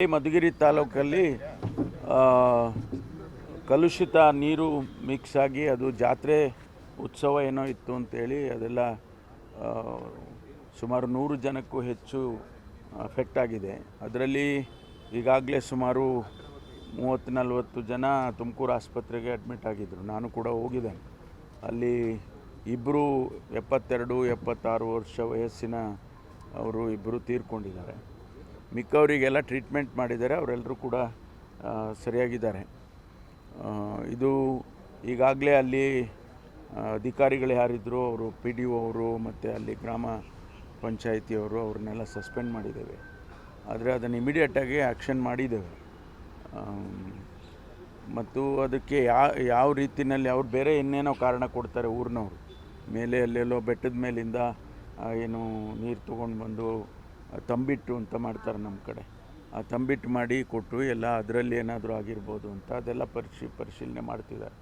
ಮಧುಗಿರಿ ತಾಲೂಕಲ್ಲಿ ಕಲುಷಿತ ನೀರು ಮಿಕ್ಸ್ ಆಗಿ ಅದು ಜಾತ್ರೆ ಉತ್ಸವ ಏನೋ ಇತ್ತು ಅಂತೇಳಿ ಅದೆಲ್ಲ ಸುಮಾರು 100 ಜನಕ್ಕೂ ಹೆಚ್ಚು ಅಫೆಕ್ಟ್ ಆಗಿದೆ. ಅದರಲ್ಲಿ ಈಗಾಗಲೇ ಸುಮಾರು 30-40 ಜನ ತುಮಕೂರು ಆಸ್ಪತ್ರೆಗೆ ಅಡ್ಮಿಟ್ ಆಗಿದ್ದರು. ನಾನು ಕೂಡ ಹೋಗಿದ್ದೇನೆ. ಅಲ್ಲಿ ಇಬ್ಬರು 72-76 ವರ್ಷ ವಯಸ್ಸಿನ ಅವರು ಇಬ್ಬರು ತೀರ್ಕೊಂಡಿದ್ದಾರೆ. ಮಿಕ್ಕವರಿಗೆಲ್ಲ ಟ್ರೀಟ್ಮೆಂಟ್ ಮಾಡಿದ್ದಾರೆ. ಅವರೆಲ್ಲರೂ ಕೂಡ ಸರಿಯಾಗಿದ್ದಾರೆ. ಇದು ಈಗಾಗಲೇ ಅಲ್ಲಿ ಅಧಿಕಾರಿಗಳು ಯಾರಿದ್ದರು ಅವರು PDO ಅವರು ಮತ್ತು ಅಲ್ಲಿ ಗ್ರಾಮ ಪಂಚಾಯಿತಿಯವರು ಅವ್ರನ್ನೆಲ್ಲ ಸಸ್ಪೆಂಡ್ ಮಾಡಿದ್ದೇವೆ. ಆದರೆ ಅದನ್ನು ಇಮಿಡಿಯೇಟಾಗಿ ಆ್ಯಕ್ಷನ್ ಮಾಡಿದ್ದೇವೆ. ಮತ್ತು ಅದಕ್ಕೆ ಯಾವ ರೀತಿಯಲ್ಲಿ ಅವ್ರು ಬೇರೆ ಇನ್ನೇನೋ ಕಾರಣ ಕೊಡ್ತಾರೆ. ಊರಿನವರು ಮೇಲೆ ಅಲ್ಲೆಲ್ಲೋ ಬೆಟ್ಟದ ಮೇಲಿಂದ ಏನು ನೀರು ತೊಗೊಂಡು ಬಂದು ತಂಬಿಟ್ಟು ಅಂತ ಮಾಡ್ತಾರೆ ನಮ್ಮ ಕಡೆ. ತಂಬಿಟ್ಟು ಮಾಡಿ ಕೊಟ್ಟು ಎಲ್ಲ ಅದರಲ್ಲಿ ಏನಾದರೂ ಆಗಿರ್ಬೋದು ಅಂತ ಅದೆಲ್ಲ ಪರಿಶೀಲನೆ ಮಾಡ್ತಿದ್ದಾರೆ.